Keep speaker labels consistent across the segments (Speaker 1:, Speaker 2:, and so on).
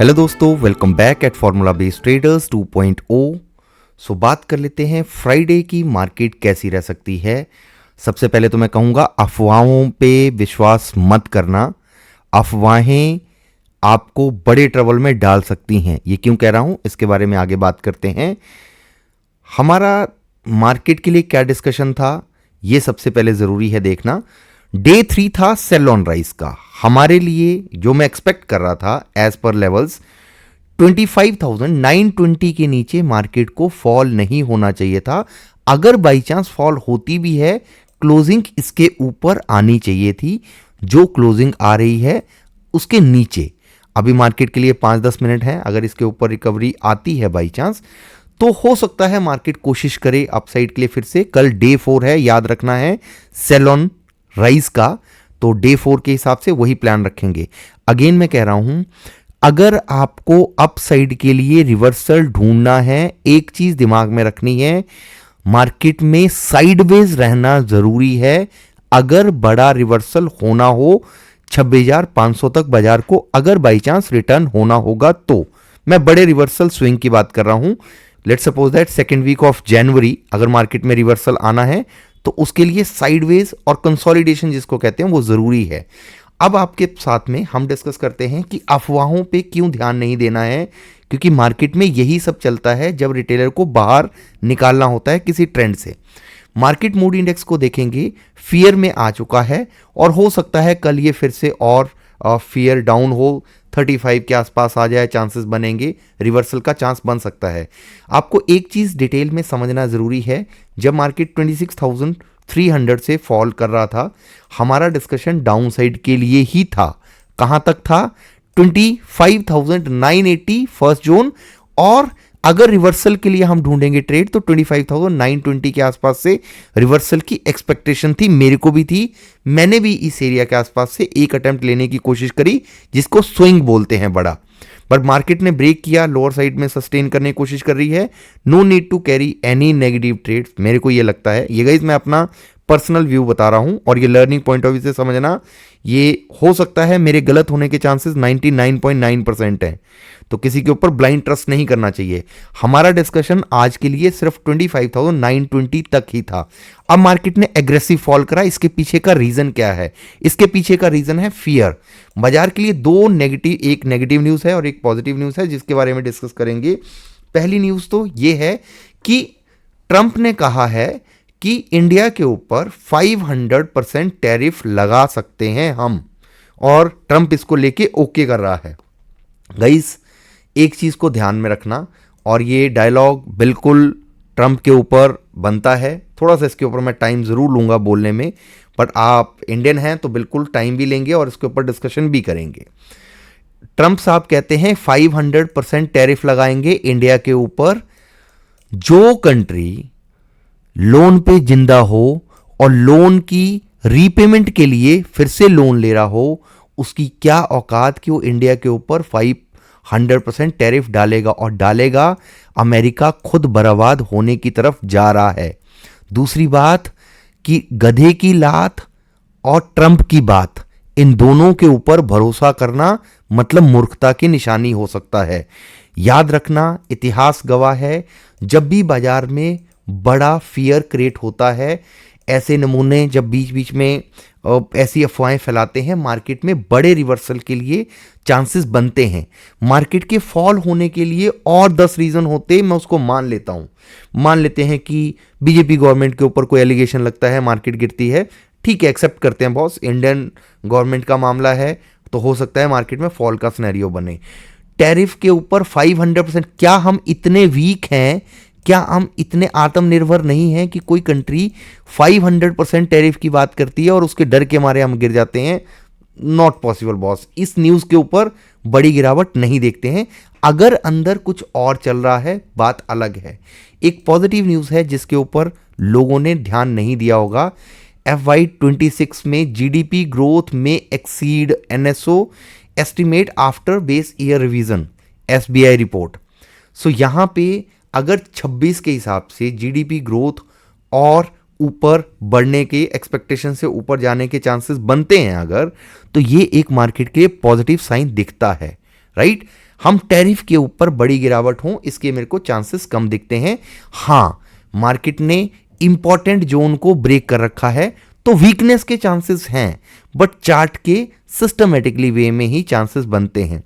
Speaker 1: Hello दोस्तों, welcome back at formula based traders 2.0। सो बात कर लेते हैं फ्राइडे की मार्केट कैसी रह सकती है। सबसे पहले तो मैं कहूँगा अफवाहों पे विश्वास मत करना। अफवाहें आपको बड़े ट्रबल में डाल सकती हैं। ये क्यों कह रहा हूँ, इसके बारे में आगे बात करते हैं। हमारा मार्केट के लिए क्या डिस्कशन था, ये सबसे पहले ज़रूरी है देखना। डे 3 था सेल ऑन राइज का। हमारे लिए जो मैं एक्सपेक्ट कर रहा था एज पर लेवल्स 25,920 के नीचे मार्केट को फॉल नहीं होना चाहिए था। अगर बाई चांस फॉल होती भी है, क्लोजिंग इसके ऊपर आनी चाहिए थी। जो क्लोजिंग आ रही है उसके नीचे। अभी मार्केट के लिए 5-10 मिनट है। अगर इसके ऊपर रिकवरी आती है बाई चांस, तो हो सकता है मार्केट कोशिश करे अपसाइड के लिए फिर से। कल डे 4 है, याद रखना है, सेल ऑन राइज का। तो डे 4 के हिसाब से वही प्लान रखेंगे। अगेन मैं कह रहा हूं, अगर आपको अपसाइड के लिए रिवर्सल ढूंढना है, एक चीज दिमाग में रखनी है, मार्केट में साइडवेज रहना जरूरी है। अगर बड़ा रिवर्सल होना हो 26,500 तक बाजार को अगर बाई चांस रिटर्न होना होगा, तो मैं बड़े रिवर्सल स्विंग की बात कर रहा हूं। Let's suppose that second week of January अगर मार्केट में रिवर्सल आना है, तो उसके लिए साइडवेज और कंसोलिडेशन जिसको कहते हैं वो जरूरी है। अब आपके साथ में हम डिस्कस करते हैं कि अफवाहों पे क्यों ध्यान नहीं देना है, क्योंकि मार्केट में यही सब चलता है जब रिटेलर को बाहर निकालना होता है किसी ट्रेंड से। मार्केट मूड इंडेक्स को देखेंगे, फियर में आ चुका है और हो सकता है कल ये फिर से और फियर डाउन हो, 35 के आसपास आ जाए, चांसेस बनेंगे, रिवर्सल का चांस बन सकता है। आपको एक चीज़ डिटेल में समझना ज़रूरी है। जब मार्केट 26,300 से फॉल कर रहा था, हमारा डिस्कशन डाउन साइड के लिए ही था। कहाँ तक था? 25,980 फर्स्ट जोन, और अगर रिवर्सल के लिए हम ढूंढेंगे ट्रेड तो 25,920 के आसपास से रिवर्सल की एक्सपेक्टेशन थी, मेरे को भी थी। मैंने भी इस एरिया के आसपास से एक अटेम्प्ट लेने की कोशिश करी, जिसको स्विंग बोलते हैं बड़ा। बट मार्केट ने ब्रेक किया, लोअर साइड में सस्टेन करने की कोशिश कर रही है। No need to carry any negative trades, मेरे को ये लगता है। ये गाइस मैं अपना पर्सनल व्यू बता रहा हूं और ये लर्निंग पॉइंट ऑफ व्यू से समझना। ये हो सकता है मेरे गलत होने के चांसेस 99.9% है, तो किसी के ऊपर ब्लाइंड ट्रस्ट नहीं करना चाहिए। हमारा डिस्कशन आज के लिए सिर्फ 25,920 तक ही था। अब मार्केट ने एग्रेसिव फॉल करा, इसके पीछे का रीजन क्या है? इसके पीछे का रीजन है फियर। बाजार के लिए एक नेगेटिव न्यूज है और एक पॉजिटिव न्यूज है, जिसके बारे में डिस्कस करेंगे। पहली न्यूज तो ये है कि ट्रंप ने कहा है कि इंडिया के ऊपर 500% टैरिफ लगा सकते हैं हम, और ट्रंप इसको लेके ओके कर रहा है। गाइस एक चीज़ को ध्यान में रखना, और ये डायलॉग बिल्कुल ट्रंप के ऊपर बनता है। थोड़ा सा इसके ऊपर मैं टाइम ज़रूर लूँगा बोलने में, बट आप इंडियन हैं तो बिल्कुल टाइम भी लेंगे और इसके ऊपर डिस्कशन भी करेंगे। ट्रंप साहब कहते हैं 500% टैरिफ लगाएंगे इंडिया के ऊपर। जो कंट्री लोन पे जिंदा हो और लोन की रीपेमेंट के लिए फिर से लोन ले रहा हो, उसकी क्या औकात कि वो इंडिया के ऊपर 500% टैरिफ डालेगा, और डालेगा। अमेरिका खुद बर्बाद होने की तरफ जा रहा है। दूसरी बात कि गधे की लात और ट्रंप की बात, इन दोनों के ऊपर भरोसा करना मतलब मूर्खता की निशानी हो सकता है। याद रखना, इतिहास गवाह है, जब भी बाजार में बड़ा फियर क्रिएट होता है, ऐसे नमूने जब बीच बीच में ऐसी अफवाहें फैलाते हैं, मार्केट में बड़े रिवर्सल के लिए चांसेस बनते हैं। मार्केट के फॉल होने के लिए और 10 रीजन होते, मैं उसको मान लेता हूं। मान लेते हैं कि बीजेपी गवर्नमेंट के ऊपर कोई एलिगेशन लगता है, मार्केट गिरती है, ठीक है, एक्सेप्ट करते हैं बॉस, इंडियन गवर्नमेंट का मामला है, तो हो सकता है मार्केट में फॉल का सिनेरियो बने। टैरिफ के ऊपर 500%, क्या हम इतने वीक हैं, क्या हम इतने आत्मनिर्भर नहीं हैं कि कोई कंट्री 500% टैरिफ की बात करती है और उसके डर के मारे हम गिर जाते हैं? Not possible boss. इस न्यूज़ के ऊपर बड़ी गिरावट नहीं देखते हैं। अगर अंदर कुछ और चल रहा है, बात अलग है। एक पॉजिटिव न्यूज़ है जिसके ऊपर लोगों ने ध्यान नहीं दिया होगा। FY26 में जीडीपी ग्रोथ में exceed NSO estimate after base year revision, SBI report. So यहां पे अगर 26 के हिसाब से जीडीपी ग्रोथ और ऊपर बढ़ने के एक्सपेक्टेशन से ऊपर जाने के चांसेस बनते हैं अगर, तो ये एक मार्केट के लिए पॉजिटिव साइन दिखता है। राइट। हम टैरिफ के ऊपर बड़ी गिरावट हो इसके मेरे को चांसेस कम दिखते हैं। हाँ, मार्केट ने इंपॉर्टेंट जोन को ब्रेक कर रखा है तो वीकनेस के चांसेस हैं, बट चार्ट के सिस्टमेटिकली वे में ही चांसेस बनते हैं।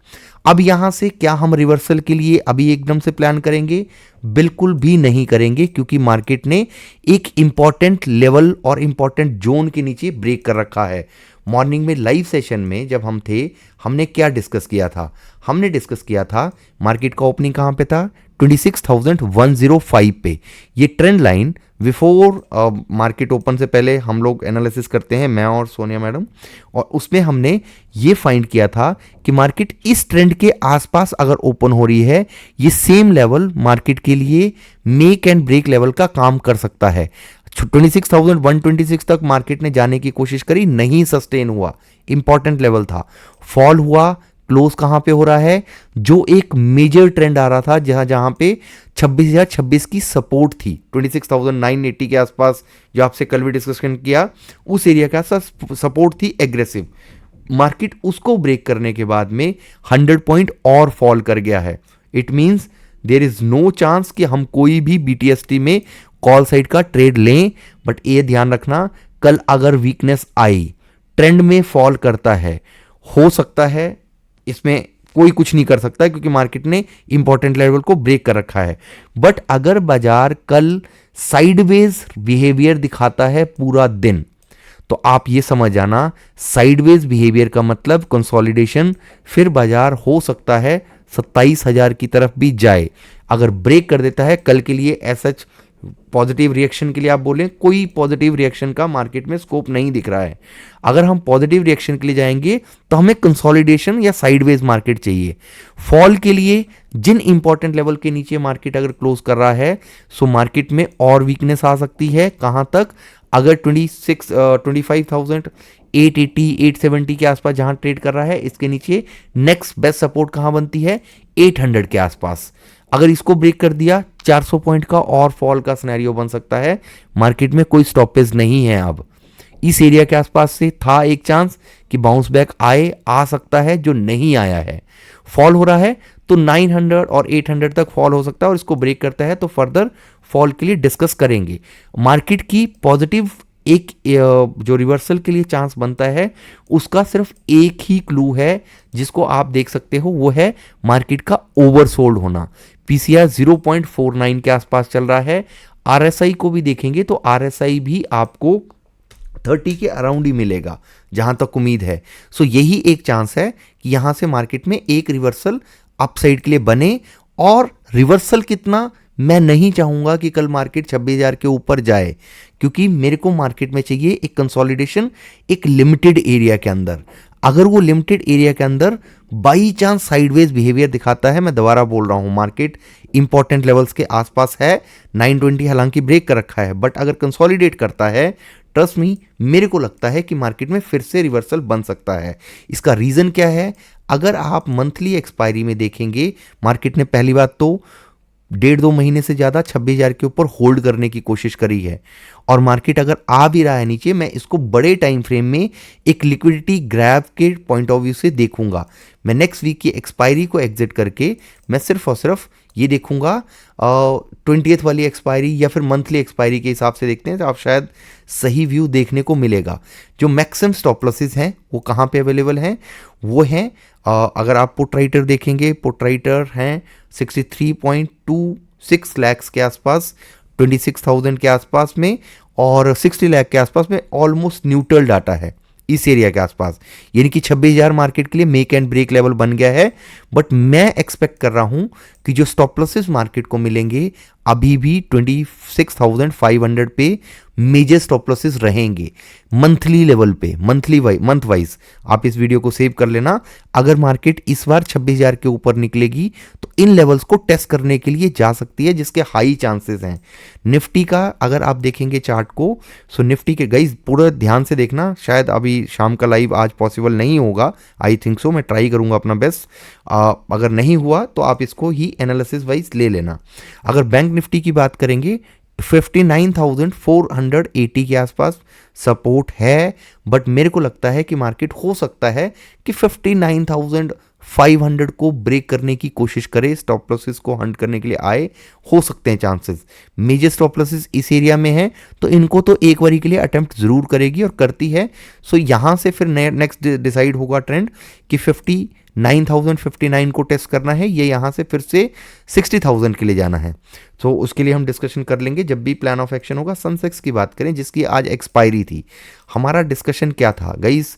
Speaker 1: अब यहां से क्या हम रिवर्सल के लिए अभी एकदम से प्लान करेंगे? बिल्कुल भी नहीं करेंगे, क्योंकि मार्केट ने एक इंपॉर्टेंट लेवल और इंपॉर्टेंट जोन के नीचे ब्रेक कर रखा है। मॉर्निंग में लाइव सेशन में जब हम थे, हमने क्या डिस्कस किया था? हमने डिस्कस किया था मार्केट का ओपनिंग कहां पे था? 26,105 पे। ये trend line before market open से पहले हम लोग एनालिसिस करते हैं, मैं और सोनिया मैडम, और उसमें हमने ये फाइंड किया था कि मार्केट इस ट्रेंड के आसपास अगर ओपन हो रही है, ये सेम लेवल मार्केट के लिए मेक एंड ब्रेक लेवल का काम कर सकता है। 26,126 तक मार्केट ने जाने की कोशिश करी, नहीं सस्टेन हुआ, इंपॉर्टेंट लेवल था, फॉल हुआ। क्लोज कहां पे हो रहा है? जो एक मेजर ट्रेंड आ रहा था, जहां पे 26,026 की सपोर्ट थी, 26,980 के आसपास, जो आपसे कल भी डिस्कशन किया, उस एरिया के आसपास सपोर्ट थी एग्रेसिव। मार्केट उसको ब्रेक करने के बाद में 100 पॉइंट और फॉल कर गया है। It means there is no chance कि हम कोई भी BTST में कॉल साइड का ट्रेड लें। बट ये ध्यान रखना, कल अगर वीकनेस आई, ट्रेंड में फॉल करता है, हो सकता है, इसमें कोई कुछ नहीं कर सकता क्योंकि मार्केट ने इंपॉर्टेंट लेवल को ब्रेक कर रखा है। बट अगर बाजार कल साइडवेज बिहेवियर दिखाता है पूरा दिन, तो आप ये समझ जाना, साइडवेज बिहेवियर का मतलब कंसोलिडेशन, फिर बाजार हो सकता है 27,000 की तरफ भी जाए। अगर ब्रेक कर देता है कल के लिए, एसएच पॉजिटिव रिएक्शन के लिए आप बोलें, कोई पॉजिटिव रिएक्शन का मार्केट में स्कोप नहीं दिख रहा है। अगर हम पॉजिटिव रिएक्शन के लिए जाएंगे तो हमें कंसोलिडेशन या साइडवेज मार्केट चाहिए। फॉल के लिए जिन इंपॉर्टेंट लेवल के नीचे मार्केट अगर क्लोज कर रहा है, सो मार्केट में और वीकनेस आ सकती है। कहां तक? अगर 25,880 870 के आसपास जहां ट्रेड कर रहा है, इसके नीचे नेक्स्ट बेस्ट सपोर्ट कहां बनती है? 800 के आसपास। अगर इसको ब्रेक कर दिया, 400 पॉइंट का और फॉल का सिनेरियो बन सकता है। मार्केट में कोई स्टॉपेज नहीं है। अब इस एरिया के आसपास से था एक चांस कि बाउंस बैक आ सकता है, जो नहीं आया है। फॉल हो रहा है तो 900 और 800 तक फॉल हो सकता है, और इसको ब्रेक करता है तो फर्दर फॉल के लिए डिस्कस करेंगे। मार्केट की पॉजिटिव एक जो रिवर्सल के लिए चांस बनता है, उसका सिर्फ एक ही क्लू है जिसको आप देख सकते हो, वो है मार्केट का ओवरसोल्ड होना। PCI 0.49 के आसपास चल रहा है। RSI को भी देखेंगे तो RSI भी आपको 30 के अराउंड ही मिलेगा जहां तक उम्मीद है। सो यही एक चांस है कि यहां से मार्केट में एक रिवर्सल अपसाइड के लिए बने। और रिवर्सल कितना, मैं नहीं चाहूंगा कि कल मार्केट 26,000 के ऊपर जाए, क्योंकि मेरे को मार्केट में चाहिए एक कंसोलिडेशन एक लिमिटेड एरिया के अंदर। अगर वो लिमिटेड एरिया के अंदर बाई चांस साइडवेज बिहेवियर दिखाता है, मैं दोबारा बोल रहा हूं, मार्केट इंपॉर्टेंट लेवल्स के आसपास है, 920 हालांकि ब्रेक कर रखा है, बट अगर कंसोलिडेट करता है, ट्रस्ट मी, मेरे को लगता है कि मार्केट में फिर से रिवर्सल बन सकता है। इसका रीजन क्या है? अगर आप मंथली एक्सपायरी में देखेंगे, मार्केट ने पहली बात तो 1.5-2 महीने से ज्यादा 26,000 के ऊपर होल्ड करने की कोशिश करी है, और मार्केट अगर आ भी रहा है नीचे, मैं इसको बड़े टाइम फ्रेम में एक लिक्विडिटी ग्रैब के पॉइंट ऑफ व्यू से देखूंगा। मैं नेक्स्ट वीक की एक्सपायरी को एग्जिट करके मैं सिर्फ और सिर्फ ये देखूंगा 20th वाली एक्सपायरी या फिर मंथली एक्सपायरी के हिसाब से देखते हैं, तो आप शायद सही व्यू देखने को मिलेगा। जो मैक्सिमम स्टॉप लॉसेस हैं वो कहाँ पे अवेलेबल हैं? वो हैं, अगर आप पुट राइटर देखेंगे, पुट राइटर हैं 63.26 लाख के आसपास, 26,000 के आसपास में, और 60 लाख के आसपास में ऑलमोस्ट न्यूट्रल डाटा है इस एरिया के आसपास। यानी कि 26,000 मार्केट के लिए मेक एंड ब्रेक लेवल बन गया है। बट मैं एक्सपेक्ट कर रहा हूं कि जो स्टॉप लॉसेस मार्केट को मिलेंगे, अभी भी 26,500 पे मेजर स्टॉप लॉसेस रहेंगे मंथली लेवल पे, मंथ वाइज। आप इस वीडियो को सेव कर लेना। अगर मार्केट इस बार 26,000 के ऊपर निकलेगी तो इन लेवल्स को टेस्ट करने के लिए जा सकती है, जिसके हाई चांसेस हैं। निफ्टी का अगर आप देखेंगे चार्ट को, सो निफ्टी के गाइस पूरा ध्यान से देखना। शायद अभी शाम का लाइव आज पॉसिबल नहीं होगा, आई थिंक सो, मैं ट्राई करूंगा अपना बेस्ट। अगर नहीं हुआ तो आप इसको ही एनालिसिस वाइज ले लेना। अगर बैंक निफ्टी की बात करेंगे, 59,480 के आसपास सपोर्ट है, बट मेरे को लगता है कि मार्केट हो सकता है कि 500 को ब्रेक करने की कोशिश करे, स्टॉप लॉसेस को हंट करने के लिए आए, हो सकते हैं चांसेस। मेजर स्टॉप लॉसेस इस एरिया में है तो इनको तो एक बारी के लिए अटेम्प्ट जरूर करेगी और करती है। सो यहाँ से फिर नेक्स्ट डिसाइड होगा ट्रेंड कि 59,059 को टेस्ट करना है, ये यहाँ से फिर से 60,000 के लिए जाना है। तो उसके लिए हम डिस्कशन कर लेंगे जब भी प्लान ऑफ एक्शन होगा। सनसेक्स की बात करें जिसकी आज एक्सपायरी थी, हमारा डिस्कशन क्या था गाइस,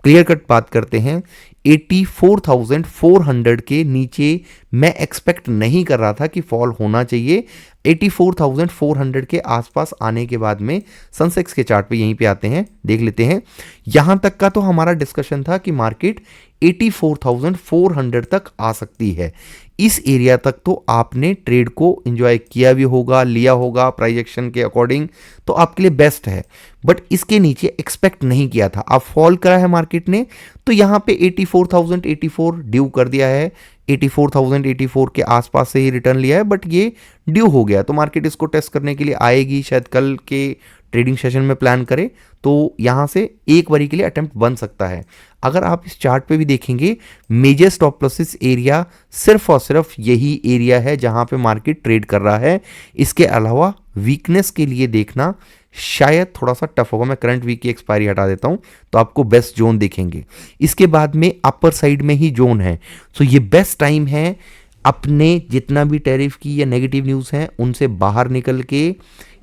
Speaker 1: क्लियर कट बात करते हैं। 84,400 के नीचे मैं एक्सपेक्ट नहीं कर रहा था कि फॉल होना चाहिए। 84,400 के आसपास आने के बाद में सनसेक्स के चार्ट पे यहीं पे आते हैं, देख लेते हैं। यहां तक का तो हमारा डिस्कशन था कि मार्केट 84,400 तक आ सकती है। इस एरिया तक तो आपने ट्रेड को एंजॉय किया भी होगा, लिया होगा प्राइस एक्शन के अकॉर्डिंग, तो आपके लिए बेस्ट है। बट इसके नीचे एक्सपेक्ट नहीं किया था, अब फॉल करा है मार्केट ने तो यहाँ पे 84,084 ड्यू कर दिया है। 84,084 के आसपास से ही रिटर्न लिया है, बट ये ड्यू हो गया तो मार्केट इसको टेस्ट करने के लिए आएगी, शायद कल के ट्रेडिंग सेशन में प्लान करे तो यहाँ से एक बारी के लिए अटेम्प्ट बन सकता है। अगर आप इस चार्ट पे भी देखेंगे, मेजर स्टॉप लॉसेस एरिया सिर्फ और सिर्फ यही एरिया है जहां पे मार्केट ट्रेड कर रहा है। इसके अलावा वीकनेस के लिए देखना शायद थोड़ा सा टफ होगा। मैं करंट वीक की एक्सपायरी हटा देता हूं तो आपको बेस्ट जोन दिखेंगे। इसके बाद में अपर साइड में ही जोन है, तो ये बेस्ट टाइम है अपने जितना भी टैरिफ की या नेगेटिव न्यूज़ हैं उनसे बाहर निकल के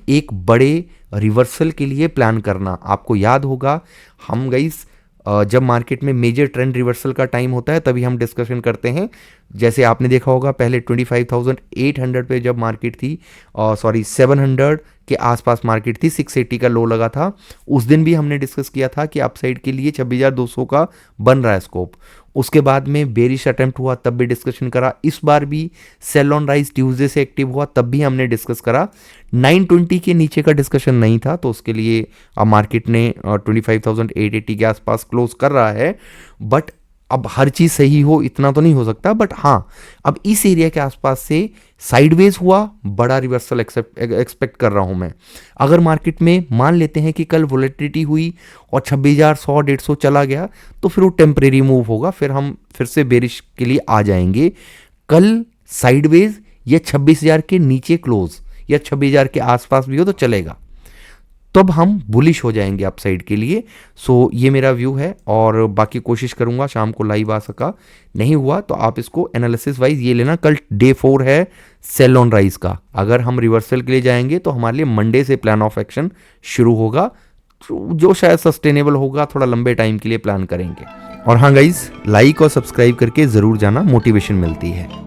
Speaker 1: एक बड़े रिवर्सल के लिए प्लान करना। आपको याद होगा हम गाइस जब मार्केट में मेजर ट्रेंड रिवर्सल का टाइम होता है तभी हम डिस्कशन करते हैं। जैसे आपने देखा होगा पहले 25,800 पे जब मार्केट थी, 700 के आसपास मार्केट थी, 680 का लो लगा था, उस दिन भी हमने डिस्कस किया था कि अपसाइड के लिए 26,200 का बन रहा है स्कोप। उसके बाद में बेरिश अटेम्प्ट हुआ तब भी डिस्कशन करा। इस बार भी सेल ऑन राइज ट्यूसडे से एक्टिव हुआ तब भी हमने डिस्कस करा। 920 के नीचे का डिस्कशन नहीं था तो उसके लिए अब मार्केट ने 25,880 के आसपास क्लोज कर रहा है। बट अब हर चीज़ सही हो इतना तो नहीं हो सकता, बट हाँ अब इस एरिया के आसपास से साइडवेज हुआ, बड़ा रिवर्सल एक्सपेक्ट कर रहा हूं मैं। अगर मार्केट में मान लेते हैं कि कल वोलेटिलिटी हुई और 26,100 150 चला गया तो फिर वो टेम्परेरी मूव होगा, फिर हम फिर से बेरिश के लिए आ जाएंगे। कल साइडवेज या 26,000 के नीचे क्लोज या 26,000 के आसपास भी हो तो चलेगा, तब हम बुलिश हो जाएंगे अपसाइड के लिए। सो ये मेरा व्यू है और बाकी कोशिश करूंगा शाम को लाइव आ सका, नहीं हुआ तो आप इसको एनालिसिस वाइज ये लेना। कल डे 4 है सेल ऑन राइज का, अगर हम रिवर्सल के लिए जाएंगे तो हमारे लिए मंडे से प्लान ऑफ एक्शन शुरू होगा जो शायद सस्टेनेबल होगा, थोड़ा लंबे टाइम के लिए प्लान करेंगे। और हाँ गाइज, लाइक और सब्सक्राइब करके ज़रूर जाना, मोटिवेशन मिलती है।